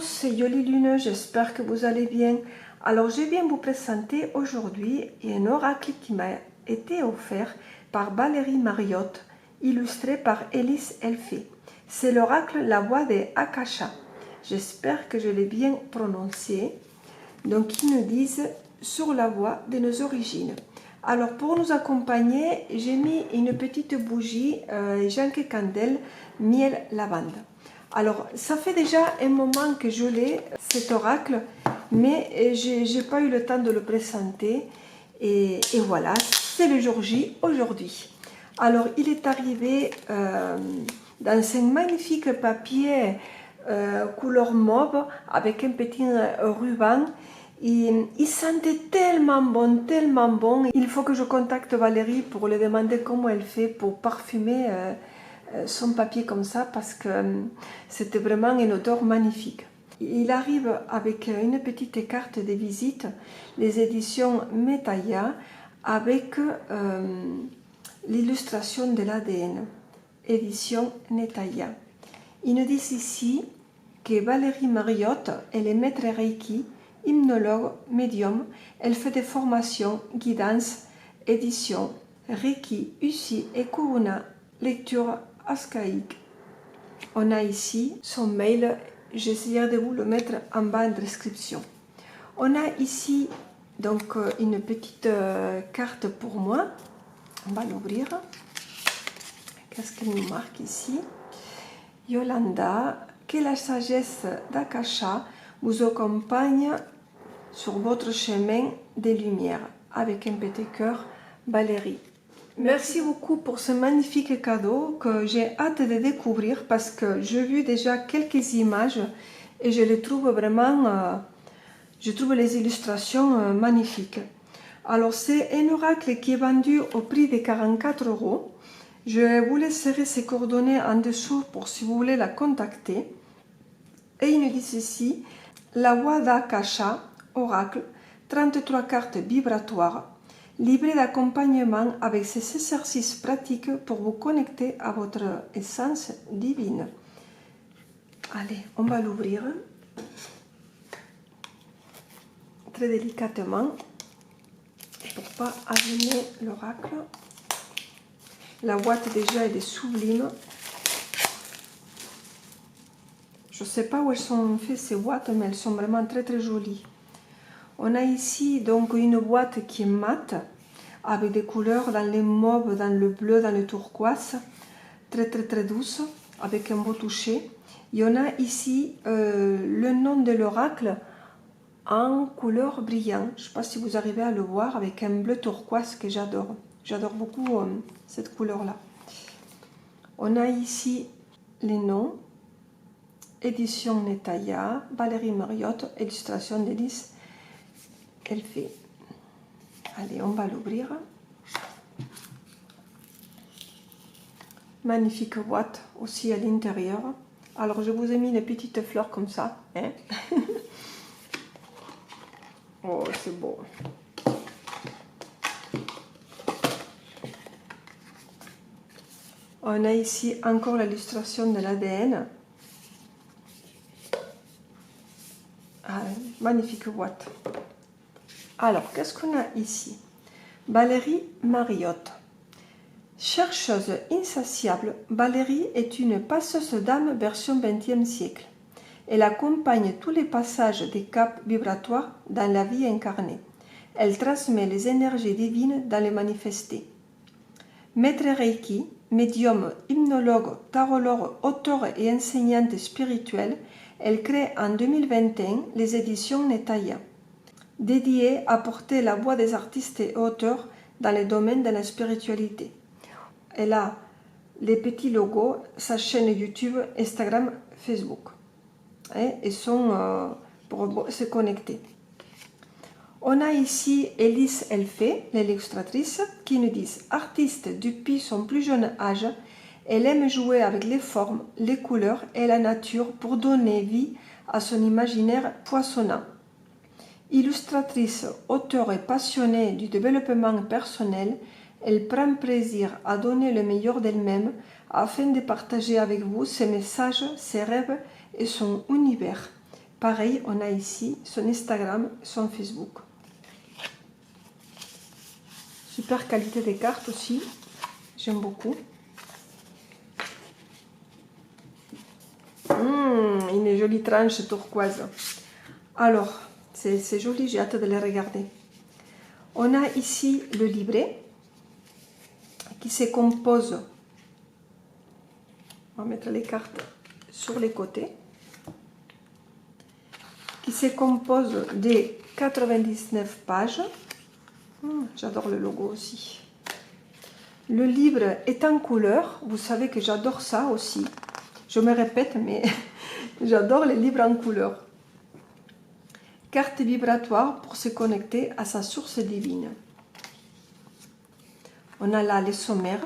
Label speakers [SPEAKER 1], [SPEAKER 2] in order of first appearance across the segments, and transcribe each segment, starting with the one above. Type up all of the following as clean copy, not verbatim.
[SPEAKER 1] tous, c'est Yoli Lune, j'espère que vous allez bien. Alors je viens vous présenter aujourd'hui un oracle qui m'a été offert par Valérie Mariotte, illustré par Elise Elfé. C'est l'oracle La Voix des Akasha. J'espère que je l'ai bien prononcé. Donc ils nous disent sur la voie de nos origines. Alors pour nous accompagner, j'ai mis une petite bougie Janke Candle miel lavande. Alors ça fait déjà un moment que je l'ai cet oracle, mais j'ai pas eu le temps de le présenter et voilà, c'est le jour J aujourd'hui. Alors il est arrivé dans un magnifique papier couleur mauve avec un petit ruban. Il sentait tellement bon. Il faut que je contacte Valérie pour lui demander comment elle fait pour parfumer son papier comme ça, parce que c'était vraiment une odeur magnifique. Il arrive avec une petite carte de visite, les éditions Metaya, avec l'illustration de l'ADN, édition Metaya. Ils nous disent ici que Valérie Mariotte, elle est maître Reiki, hypnologue, médium, elle fait des formations, guidance, édition, Reiki, Ussi et Kuruna, lecture ascaïque. On a ici son mail, j'essaierai de vous le mettre en bas en description. On a ici donc une petite carte pour moi, on va l'ouvrir. Qu'est-ce qu'il nous marque ici? Yolanda, que la sagesse d'Akasha vous accompagne sur votre chemin des lumières, avec un petit cœur, Valérie. Merci beaucoup pour ce magnifique cadeau que j'ai hâte de découvrir parce que j'ai vu déjà quelques images et je les trouve vraiment, je trouve les illustrations magnifiques. Alors c'est un oracle qui est vendu au prix de 44 €. Je vous laisserai ses coordonnées en dessous pour si vous voulez la contacter. Et il nous dit ici, la voix d'Akasha, oracle, 33 cartes vibratoires, livrées d'accompagnement avec ces exercices pratiques pour vous connecter à votre essence divine. Allez, on va l'ouvrir très délicatement pour ne pas abîmer l'oracle. La boîte déjà elle est sublime. Je ne sais pas où elles sont faites ces boîtes, mais elles sont vraiment très jolies. On a ici donc une boîte qui est mate, avec des couleurs dans les mauves, dans le bleu, dans le turquoise, très douce, avec un beau toucher. Et on a ici le nom de l'oracle en couleur brillante. Je ne sais pas si vous arrivez à le voir, avec un bleu turquoise que j'adore. J'adore beaucoup cette couleur-là. On a ici les noms. Édition Netaya, Valérie Mariotte, illustration d'Elise Elfé. Allez, on va l'ouvrir. Magnifique boîte aussi à l'intérieur. Alors, je vous ai mis des petites fleurs comme ça. Hein. Oh, c'est beau. On a ici encore l'illustration de l'ADN. Ah, magnifique boîte. Alors, qu'est-ce qu'on a ici? Valérie Mariotte. Chercheuse insatiable, Valérie est une passeuse d'âme version 20e siècle. Elle accompagne tous les passages des caps vibratoires dans la vie incarnée. Elle transmet les énergies divines dans les manifestés. Maître Reiki, médium, hypnologue, tarologue, auteure et enseignante spirituelle, elle crée en 2021 les éditions Netaya, dédiées à porter la voix des artistes et auteurs dans les domaines de la spiritualité. Elle a les petits logos, sa chaîne YouTube, Instagram, Facebook, et sont pour se connecter. On a ici Elise Elfé, l'illustratrice, qui nous dit « Artiste depuis son plus jeune âge, elle aime jouer avec les formes, les couleurs et la nature pour donner vie à son imaginaire poissonnant. Illustratrice, auteure et passionnée du développement personnel, elle prend plaisir à donner le meilleur d'elle-même afin de partager avec vous ses messages, ses rêves et son univers. Pareil, on a ici son Instagram, son Facebook. Super qualité des cartes aussi, j'aime beaucoup. Une jolie tranche turquoise. Alors, c'est joli, j'ai hâte de les regarder. On a ici le livret qui se compose, on va mettre les cartes sur les côtés, qui se compose de 99 pages. J'adore le logo aussi. Le livre est en couleur, vous savez que j'adore ça aussi. Je me répète, mais j'adore les livres en couleur. Carte vibratoire pour se connecter à sa source divine. On a là les sommaires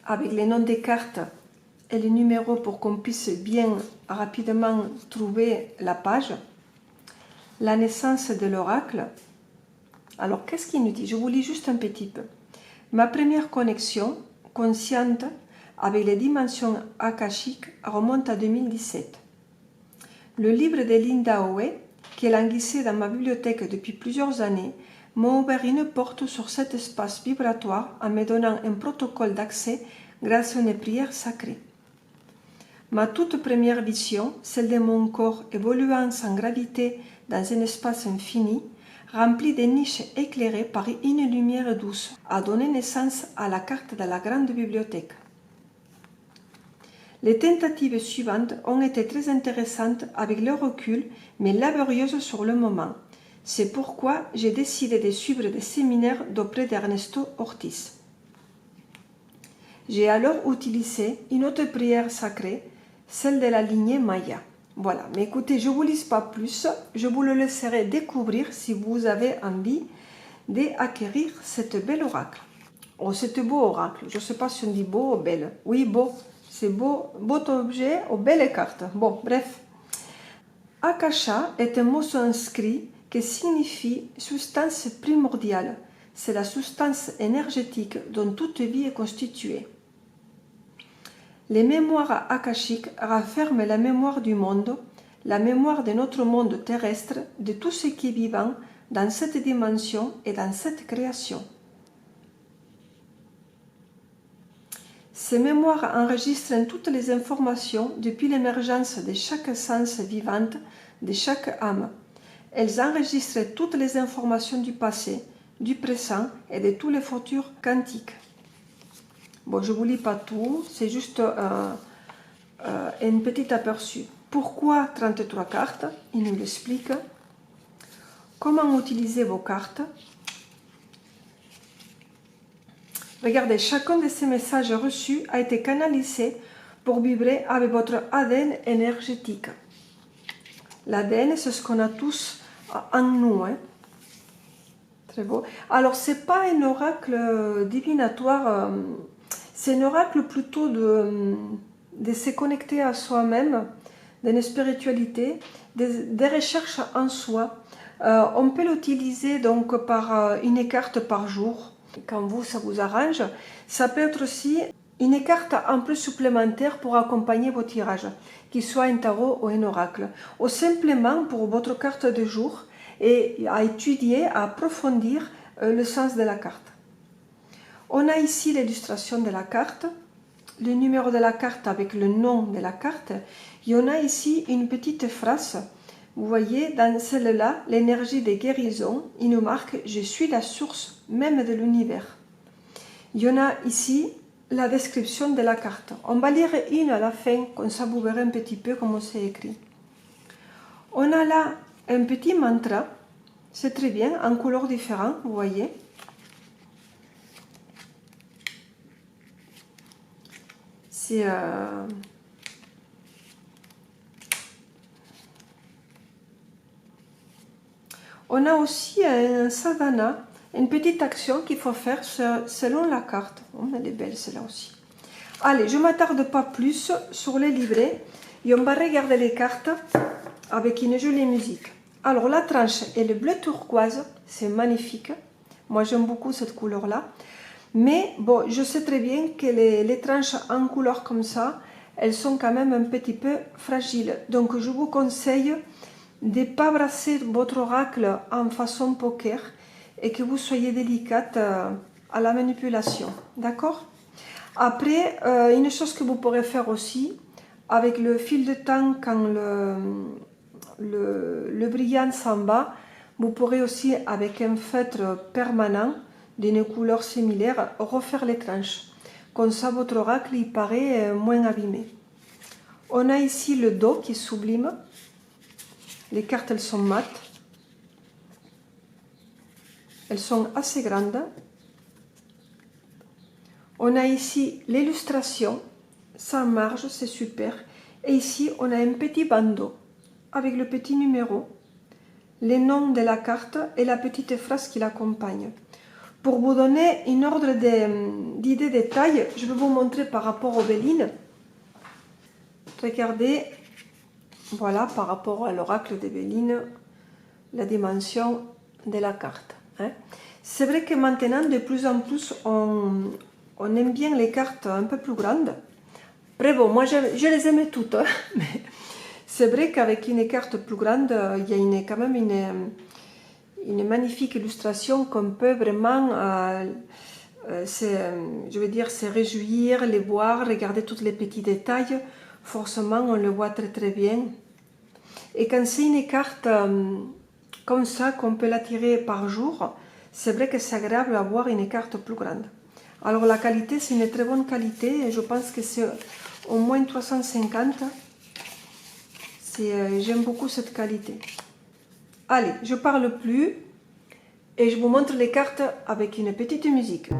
[SPEAKER 1] avec les noms des cartes et les numéros pour qu'on puisse bien rapidement trouver la page. La naissance de l'oracle. Alors, qu'est-ce qu'il nous dit? Je vous lis juste un petit peu. Ma première connexion consciente avec les dimensions akashiques remonte à 2017. Le livre de Linda Howe, qui est languissé dans ma bibliothèque depuis plusieurs années, m'a ouvert une porte sur cet espace vibratoire en me donnant un protocole d'accès grâce à une prière sacrée. Ma toute première vision, celle de mon corps évoluant sans gravité dans un espace infini, rempli de niches éclairées par une lumière douce, a donné naissance à la carte de la grande bibliothèque. Les tentatives suivantes ont été très intéressantes avec le recul, mais laborieuses sur le moment. C'est pourquoi j'ai décidé de suivre des séminaires d'auprès d'Ernesto Ortiz. J'ai alors utilisé une autre prière sacrée, celle de la lignée Maya. Voilà, mais écoutez, je ne vous lis pas plus, je vous le laisserai découvrir si vous avez envie d'acquérir cette belle oracle. Oh, c'est beau oracle, je ne sais pas si on dit beau ou belle. Oui, beau. C'est beau objet aux belles cartes. Bon, bref. Akasha est un mot sanskrit qui signifie substance primordiale. C'est la substance énergétique dont toute vie est constituée. Les mémoires akashiques rafferment la mémoire du monde, la mémoire de notre monde terrestre, de tout ce qui est vivant dans cette dimension et dans cette création. Ces mémoires enregistrent toutes les informations depuis l'émergence de chaque sens vivante, de chaque âme. Elles enregistrent toutes les informations du passé, du présent et de tous les futurs quantiques. Bon, je ne vous lis pas tout, c'est juste un petit aperçu. Pourquoi 33 cartes? Il nous l'explique. Comment utiliser vos cartes? Regardez, chacun de ces messages reçus a été canalisé pour vibrer avec votre ADN énergétique. L'ADN, c'est ce qu'on a tous en nous. Hein. Très beau. Alors, ce n'est pas un oracle divinatoire, c'est un oracle plutôt de se connecter à soi-même, d'une spiritualité, des recherches en soi. On peut l'utiliser donc par une carte par jour. Quand vous, ça vous arrange. Ça peut être aussi une carte en plus supplémentaire pour accompagner vos tirages, qu'il soit un tarot ou un oracle, ou simplement pour votre carte de jour et à étudier, à approfondir le sens de la carte. On a ici l'illustration de la carte, le numéro de la carte avec le nom de la carte, et on a ici une petite phrase. Vous voyez, dans celle-là, l'énergie de guérison, il nous marque « Je suis la source même de l'univers ». Il y en a ici la description de la carte. On va lire une à la fin, comme ça vous verrez un petit peu comment c'est écrit. On a là un petit mantra, c'est très bien, en couleurs différentes, vous voyez. C'est... On a aussi un sadhana, une petite action qu'il faut faire selon la carte. Oh, elle est belle celle-là aussi. Allez, je ne m'attarde pas plus sur les livrets et on va regarder les cartes avec une jolie musique. Alors la tranche est le bleu turquoise, c'est magnifique. Moi j'aime beaucoup cette couleur-là. Mais bon, je sais très bien que les tranches en couleur comme ça, elles sont quand même un petit peu fragiles. Donc je vous conseille de ne pas brasser votre oracle en façon poker et que vous soyez délicate à la manipulation. D'accord? Après, une chose que vous pourrez faire aussi, avec le fil de temps, quand le brillant s'en va, vous pourrez aussi, avec un feutre permanent d'une couleur similaire, refaire les tranches. Comme ça, votre oracle il paraît moins abîmé. On a ici le dos qui est sublime. Les cartes, elles sont mates. Elles sont assez grandes. On a ici l'illustration, sans marge, c'est super. Et ici, on a un petit bandeau avec le petit numéro, les noms de la carte et la petite phrase qui l'accompagne. Pour vous donner une ordre d'idée de taille, je vais vous montrer par rapport aux Bélines. Regardez, voilà, par rapport à l'oracle des Bélines, la dimension de la carte. C'est vrai que maintenant, de plus en plus, on aime bien les cartes un peu plus grandes. Après, bon, moi, je les aimais toutes, mais c'est vrai qu'avec une carte plus grande, il y a quand même une magnifique illustration qu'on peut vraiment, je veux dire, se réjouir, les voir, regarder tous les petits détails. Forcément, on le voit très très bien. Et quand c'est une carte comme ça, qu'on peut la tirer par jour, c'est vrai que c'est agréable d'avoir une carte plus grande. Alors la qualité, c'est une très bonne qualité, je pense que c'est au moins 350. J'aime beaucoup cette qualité. Allez, je parle plus et je vous montre les cartes avec une petite musique.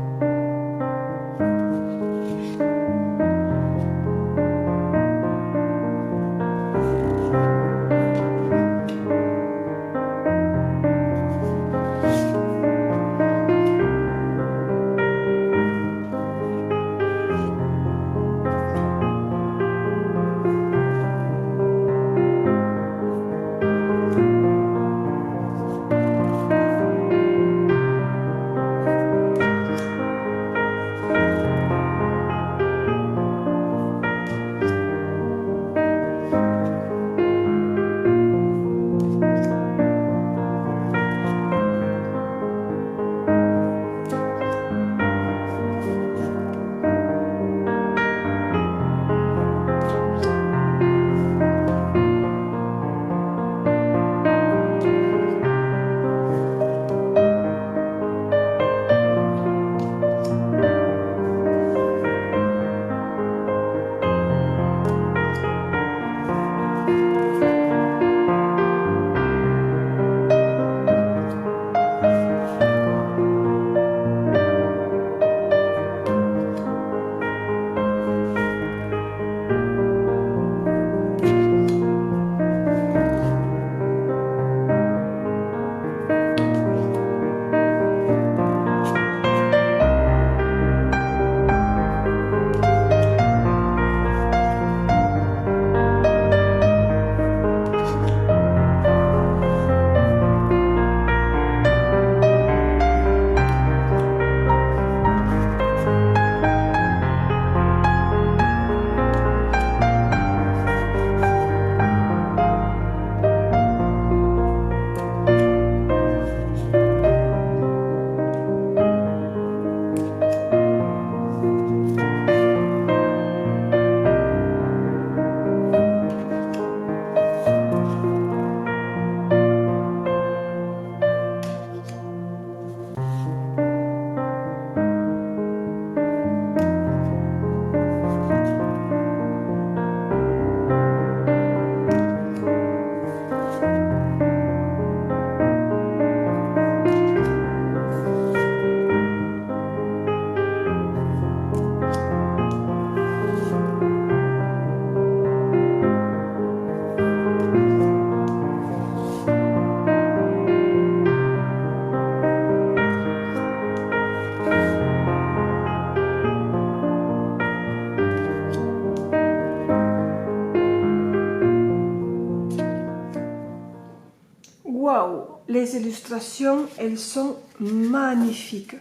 [SPEAKER 1] Waouh, les illustrations, elles sont magnifiques.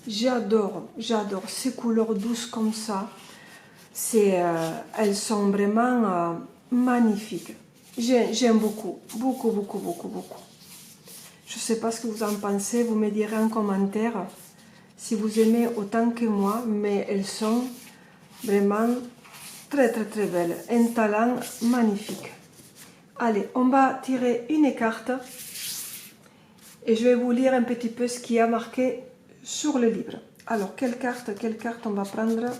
[SPEAKER 1] J'adore ces couleurs douces comme ça. Elles sont vraiment magnifiques. J'aime beaucoup, beaucoup, beaucoup, beaucoup, beaucoup. Je ne sais pas ce que vous en pensez, vous me direz en commentaire si vous aimez autant que moi, mais elles sont vraiment très, très, très belles. Un talent magnifique. Allez, on va tirer une carte et je vais vous lire un petit peu ce qui y a marqué sur le livre. Alors, quelle carte on va prendre?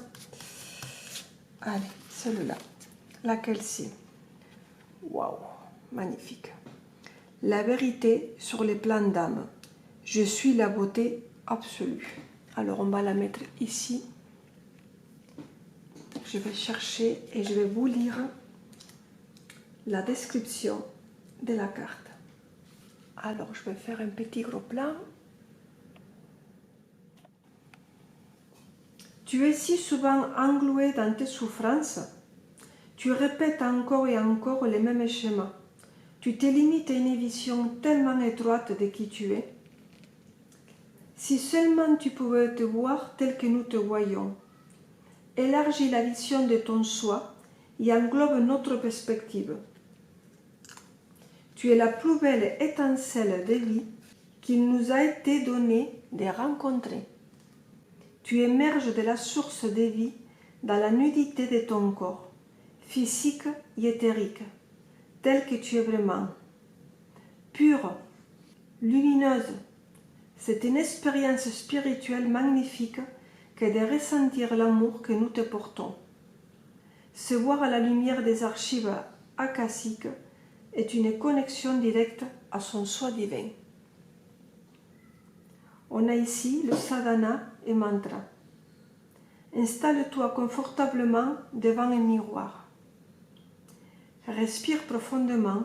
[SPEAKER 1] Allez, celle-là. Laquelle c'est? Waouh, magnifique. La vérité sur les plans d'âme. Je suis la beauté absolue. Alors, on va la mettre ici. Je vais chercher et je vais vous lire la description de la carte. Alors, je vais faire un petit gros plan. Tu es si souvent englué dans tes souffrances. Tu répètes encore et encore les mêmes schémas. Tu te limites à une vision tellement étroite de qui tu es. Si seulement tu pouvais te voir tel que nous te voyons. Élargis la vision de ton soi et englobe notre perspective. Tu es la plus belle étincelle de vie qu'il nous a été donné de rencontrer. Tu émerges de la source de vie dans la nudité de ton corps, physique et éthérique, tel que tu es vraiment. Pure, lumineuse, c'est une expérience spirituelle magnifique que de ressentir l'amour que nous te portons. Se voir à la lumière des archives akashiques est une connexion directe à son soi divin. On a ici le sadhana et mantra. Installe-toi confortablement devant un miroir. Respire profondément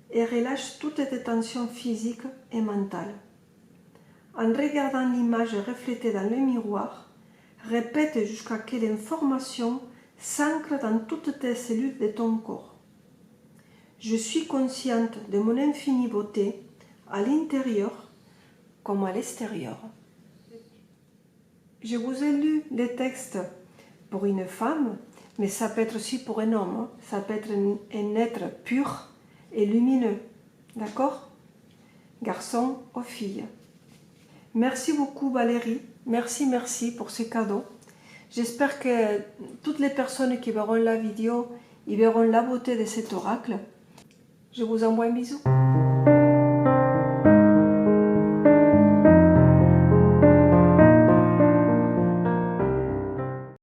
[SPEAKER 1] et relâche toutes tes tensions physiques et mentales. En regardant l'image reflétée dans le miroir, répète jusqu'à ce que l'information s'ancre dans toutes tes cellules de ton corps. Je suis consciente de mon infinie beauté à l'intérieur comme à l'extérieur. Je vous ai lu les textes pour une femme, mais ça peut être aussi pour un homme. Ça peut être un être pur et lumineux. D'accord? Garçon ou fille. Merci beaucoup Valérie. Merci pour ce cadeau. J'espère que toutes les personnes qui verront la vidéo, ils verront la beauté de cet oracle. Je vous envoie un bisou.